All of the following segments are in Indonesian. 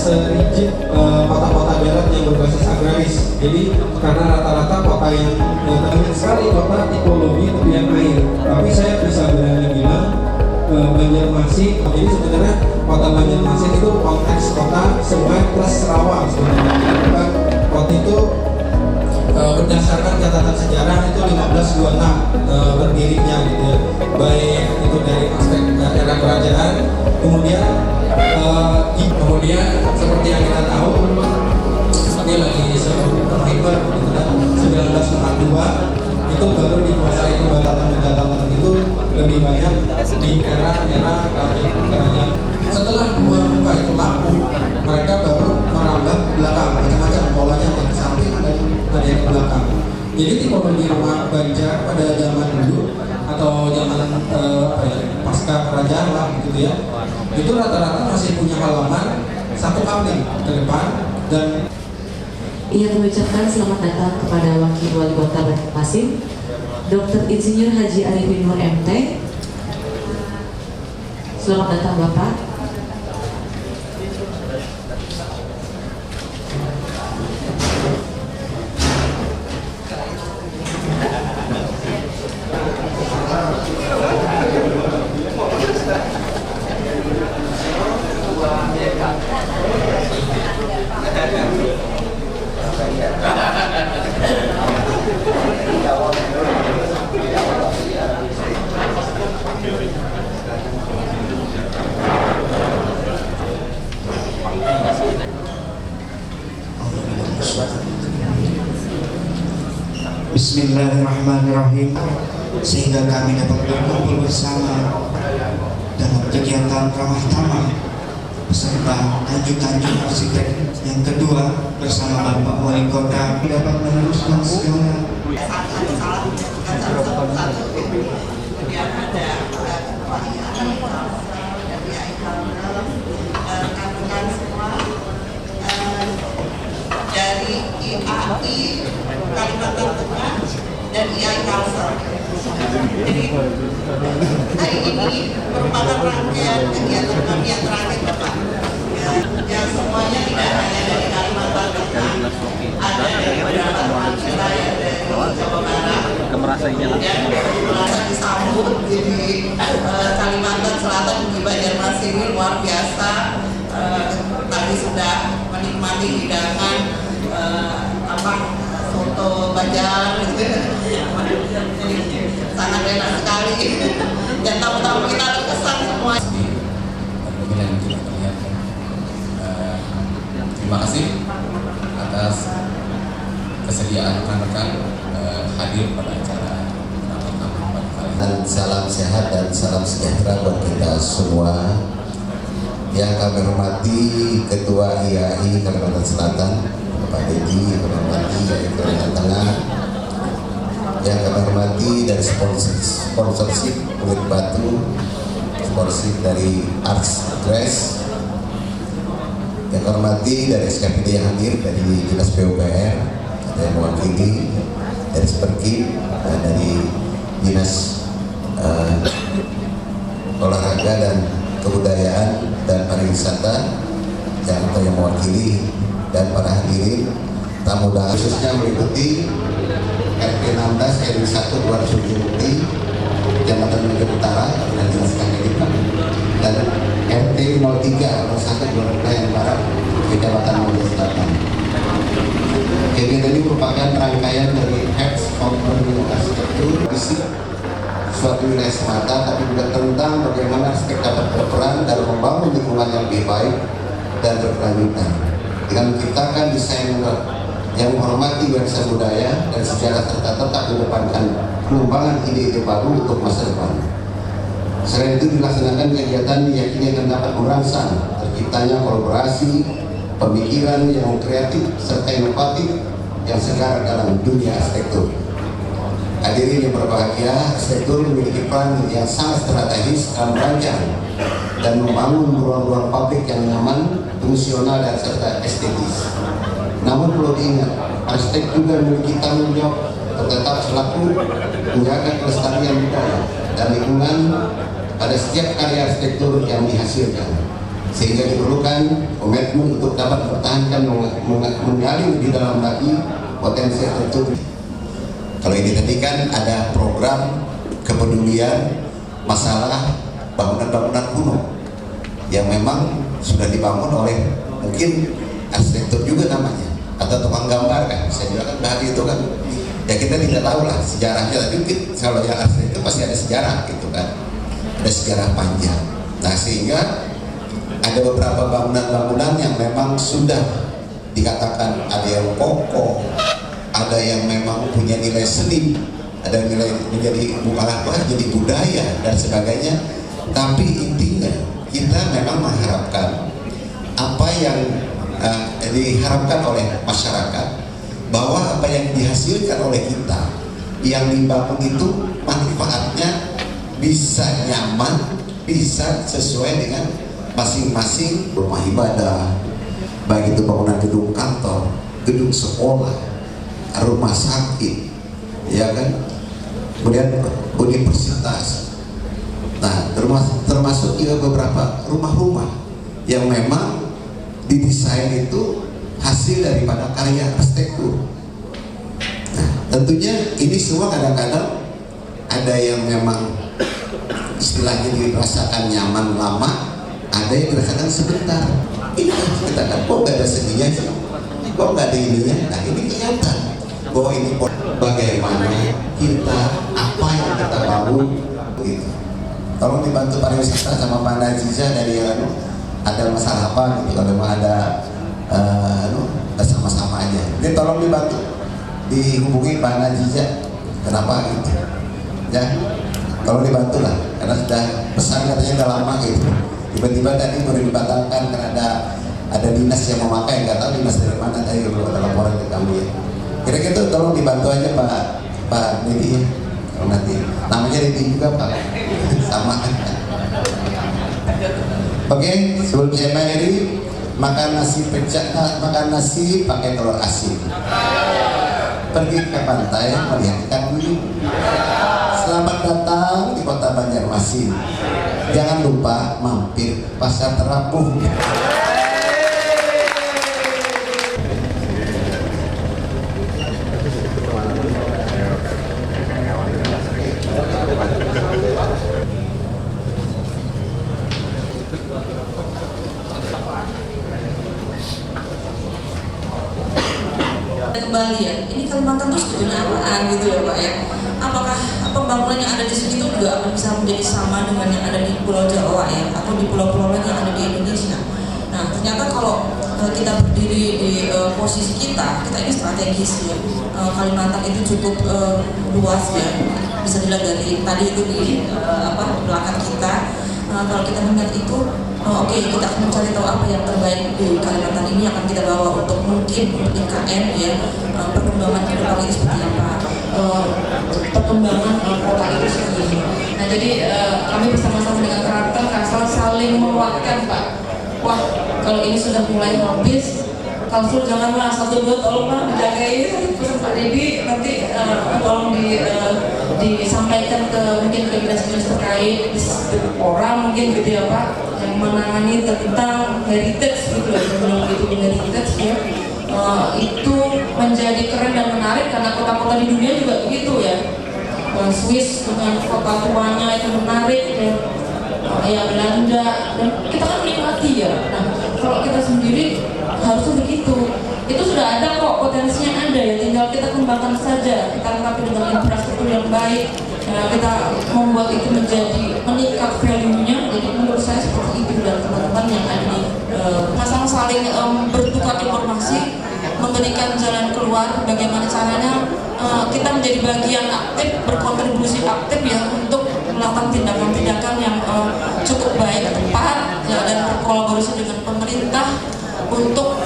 serigid kota-kota barat yang berbasis agraris. Jadi karena rata-rata kota yang banyak sekali kota tipologi tepian air. Tapi saya bisa berani bilang Banjarmasin. Jadi sebenarnya kota Banjarmasin itu konteks kota Sungai plus Sarawak sebenarnya. Bukan kota itu berdasarkan catatan sejarah itu 1526 berdirinya gitu ya. Baik itu dari aspek era kerajaan, kemudian seperti yang kita tahu ini lagi September gitu kan 1942 itu baru dikuasai kedatangan itu lebih banyak di era kerajaan. Setelah dua muka itu laku, mereka baru merambah belakang macam-macam polanya yang samping ada yang ke belakang. Jadi tipologi rumah Banjar pada zaman dulu atau zaman pasca kerajaan lah gitu ya, itu rata-rata masih punya halaman satu kali ke depan. Dan ia mengucapkan selamat datang kepada Wakil Wali Kota Banjarmasin, Dr. Insinyur Haji Arifin Nur MT. Selamat datang Bapak. Bismillahirrahmanirrahim. Sehingga kami dapat berkumpul bersama dalam kegiatan ramah tamah beserta tajuk-tajuk arsitek yang kedua bersama Bapak Wali Kota dapat meneruskan segala dari IAI Kalimantan Tengah dan IAI Kalsel. Jadi hari ini merupakan rangkaian kegiatan kami yang terakhir Bapak, yang semuanya tidak hanya dari Kalimantan Tengah, ada dari beberapa teman kita yang dari Jawa Barat, kemudian merasa disambut di Kalimantan Selatan di Banjarmasin ini luar biasa. Tadi sudah menikmati hidangan soto Banjar gitu. Jadi sangat enak sekali dan tamu-tamu kita terkesan semua. Terima kasih atas kesediaan rekan-rekan hadir pada acara dan salam sehat dan salam sejahtera buat kita semua. Yang kami hormati Ketua IAI Kalimantan Selatan Pak Dedi, kami hormati dari Kalimantan Tengah, yang kami hormati dari sponsorship Kulit Batu, sponsorship dari Arts Dress, yang kami hormati dari SKPD yang hadir dari Dinas PUPR, ada yang mewakili dari Sperki dan dari Dinas Olahraga dan Kebudayaan dan Pariwisata yang mewakili, dan para hadirin tamu undangan khususnya meliputi RT 16 RW 1 270 Kecamatan Medan Utara dan Dinas KPD, dan RT 03 01 yang Barat Kecamatan Medan Selatan. Kegiatan ini merupakan rangkaian dari Heads of Arsitektur suatu wilayah semata, tapi juga tentang bagaimana arsitek dapat berperan dalam membangun lingkungan yang lebih baik dan berkelanjutan dengan menciptakan desain yang menghormati warisan budaya dan sejarah serta tetap mengedepankan pengembangan ide-ide baru untuk masa depan. Selain itu dilaksanakan kegiatan diyakini akan dapat merangsang terciptanya kolaborasi pemikiran yang kreatif serta inovatif yang segar dalam dunia arsitektur. Hadirin yang berbahagia, arsitektur memiliki peran yang sangat strategis dalam merancang dan membangun ruang-ruang publik yang nyaman, fungsional dan serta estetis. Namun perlu diingat, arsitek juga memiliki tanggung jawab tetap selaku menjaga kelestarian budaya dan lingkungan pada setiap karya arsitektur yang dihasilkan. sehingga diperlukan komitmen untuk dapat mempertahankan menggali lebih dalam lagi potensi tertutup. Kalau ini tadi kan ada program kepedulian masalah bangunan-bangunan kuno yang memang sudah dibangun oleh mungkin arsitektur juga namanya atau tukang gambar kan, saya juga kan bahas itu kan ya kita tidak tahu lah sejarahnya, tapi kalau yang arsitektur pasti ada sejarah gitu kan, ada sejarah panjang. Nah sehingga ada beberapa bangunan-bangunan yang memang sudah dikatakan ada yang kokoh, ada yang memang punya nilai seni, ada nilai menjadi jadi budaya dan sebagainya. Tapi intinya kita memang mengharapkan apa yang diharapkan oleh masyarakat, bahwa apa yang dihasilkan oleh kita yang dibangun itu manfaatnya bisa nyaman, bisa sesuai dengan masing-masing rumah ibadah, baik itu bangunan gedung kantor, gedung sekolah, rumah sakit, ya kan, kemudian universitas. Nah, termasuk juga beberapa rumah-rumah yang memang didesain itu hasil daripada karya arsitektur. Nah, tentunya ini semua kadang-kadang ada yang memang istilahnya dirasakan nyaman lama, ada yang dirasakan sebentar. Ini kita kan kok nggak ada seninya sih, kok nggak ada ininya. Nah ini kelihatan bahwa ini bagaimana kita, apa yang kita bangun gitu. Tolong dibantu pariwisata sama Pak Naziza dari ada masalah apa gitu, kalau memang ada sama-sama aja. Jadi tolong dibantu, dihubungi Pak Naziza. Kenapa gitu? Ya, tolong dibantu lah, karena sudah pesan katanya udah lama gitu. Tiba-tiba tadi baru dibatalkan karena ada dinas yang memakai, nggak tahu dinas dari mana tadi kalau ada laporan ke kami ya. Kira-kira itu tolong dibantu aja Pak Dedi ya. Kalau nanti namanya Dedi juga Pak, sama. Oke, sebelum saya mengakhiri, makan nasi pecah, makan nasi pakai telur asin. Pergi ke pantai melihat ikan hiu. Selamat datang di kota Banjarmasin. Jangan lupa mampir pasar terapung. Kembali ya, ini Kalimantan itu sebetulnya apaan gitu ya Pak ya? Apakah pembangunan yang ada di sini itu juga akan bisa menjadi sama dengan yang ada di Pulau Jawa ya, atau di pulau-pulau lain yang ada di Indonesia? Nah ternyata kalau kita berdiri di posisi kita ini strategis ya. Kalimantan itu cukup luas ya, bisa dilihat dari tadi itu di belakang kita. Kalau kita melihat itu, oke, kita akan mencari tahu apa yang terbaik di Kalimantan ini akan kita bawa untuk mungkin IKN ya, perkembangan ke depan itu seperti apa, perkembangan kota itu seperti ini. Nah jadi kami bersama-sama dengan Keraton Kasal saling menguatkan Pak. Wah kalau ini sudah mulai habis, Kalsul janganlah 1-2 tolong Pak menjagai pesan Pak Dedi, nanti tolong disampaikan ke mungkin ke dinas-dinas terkait, orang mungkin gitu ya Pak, yang menangani tentang heritage gitu ya, sebelum itu heritage ya. Itu menjadi keren dan menarik karena kota-kota di dunia juga begitu ya. Swiss dengan kota tuanya itu menarik ya. Ya Belanda, dan kita kan menikmati ya. Nah kalau kita sendiri harusnya begitu, itu sudah ada kok, potensinya ada ya, tinggal kita kembangkan saja, kita lengkapi dengan infrastruktur yang baik, kita membuat itu menjadi meningkat value-nya. Jadi menurut saya seperti itu, dan teman-teman yang ada di sama saling bertukar informasi, memberikan jalan keluar, bagaimana caranya kita menjadi bagian aktif, berkontribusi aktif ya untuk melakukan tindakan-tindakan yang cukup baik, tepat ya, dan berkolaborasi dengan pemerintah untuk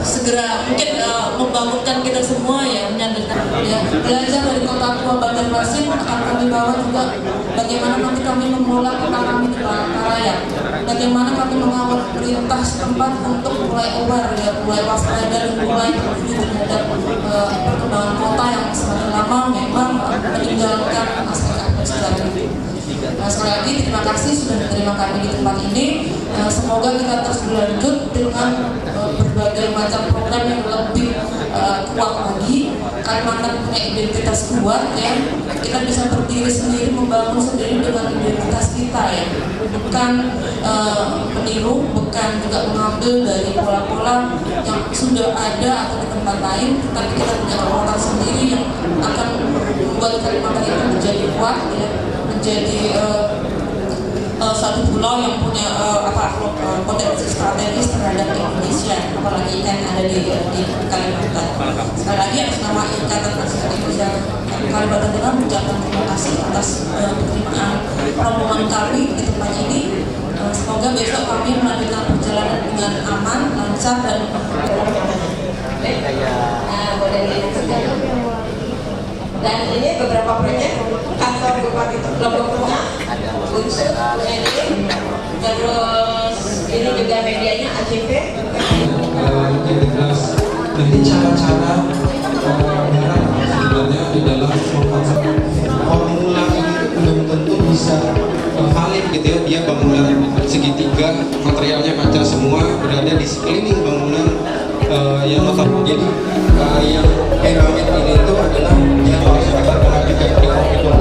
segera mungkin membangunkan kita semua ya, menyadarkan ya, belajar dari kota tua Banjarmasin. Akan kami bawa juga bagaimana nanti kami mengelola kota kami di Palangkaraya, bagaimana kami mengawal pemerintah setempat untuk mulai aware ya, mulai waspada dan mulai peduli terhadap perkembangan kota yang semakin lama memang meninggalkan aspek-aspek sejarah. Sekali lagi terima kasih sudah menerima kami di tempat ini. Semoga kita terus berlanjut dengan berbagai macam program yang lebih kuat lagi. Kalimantan punya identitas kuat ya. Kita bisa berdiri sendiri, membangun sendiri dengan identitas kita ya. Bukan meniru, bukan juga mengambil dari pola-pola yang sudah ada atau di tempat lain, tapi kita punya kekuatan sendiri yang akan membuat Kalimantan itu menjadi kuat ya, menjadi satu pulau yang punya potensi strategis terhadap Indonesia, apalagi kan ada di Kalimantan. Sekali lagi atas nama Ikatan Masyarakat Indonesia Kalimantan Tengah mengucapkan terima kasih atas penerimaan rombongan kami di tempat ini. Semoga besok kami melanjutkan perjalanan dengan aman, lancar dan Dan ini beberapa proyek kantor Bupati Lombok Tengah, Unsur, terus ini juga medianya ACP. Menjadi jelas. Nah ini cara-cara barang sebenarnya di dalam mengkonsep formula ini belum tentu bisa valid gitu ya. Dia bangunan segitiga, materialnya kaca semua, berada di sekeliling bangunan yang notabene. Jadi yang piramid ini itu adalah yang masyarakat mengajukan di koridor